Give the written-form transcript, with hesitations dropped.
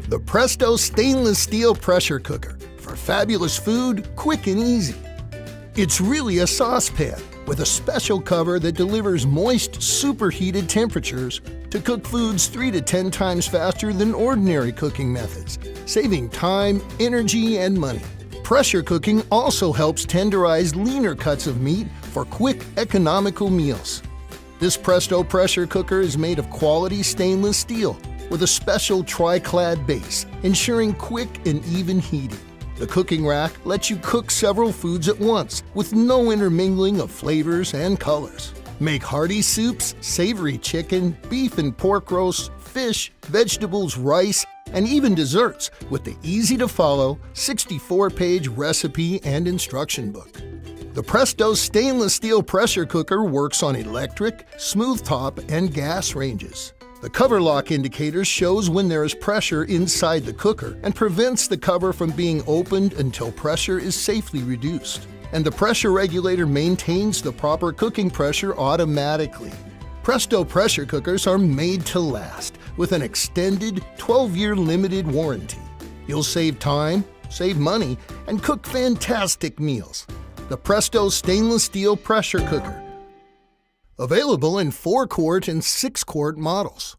The Presto stainless steel pressure cooker for fabulous food, quick and easy. It's really a saucepan with a special cover that delivers moist, superheated temperatures to cook foods 3 to 10 times faster than ordinary cooking methods, saving time, energy, and money. Pressure cooking also helps tenderize leaner cuts of meat for quick, economical meals. This Presto pressure cooker is made of quality stainless steel with a special tri-clad base, ensuring quick and even heating. The cooking rack lets you cook several foods at once with no intermingling of flavors and colors. Make hearty soups, savory chicken, beef and pork roasts, fish, vegetables, rice, and even desserts with the easy-to-follow 64-page recipe and instruction book. The Presto stainless steel pressure cooker works on electric, smooth top, and gas ranges. The cover lock indicator shows when there is pressure inside the cooker and prevents the cover from being opened until pressure is safely reduced. And the pressure regulator maintains the proper cooking pressure automatically. Presto pressure cookers are made to last with an extended 12-year limited warranty. You'll save time, save money, and cook fantastic meals. The Presto stainless steel pressure cooker. Available in 4-quart and 6-quart models.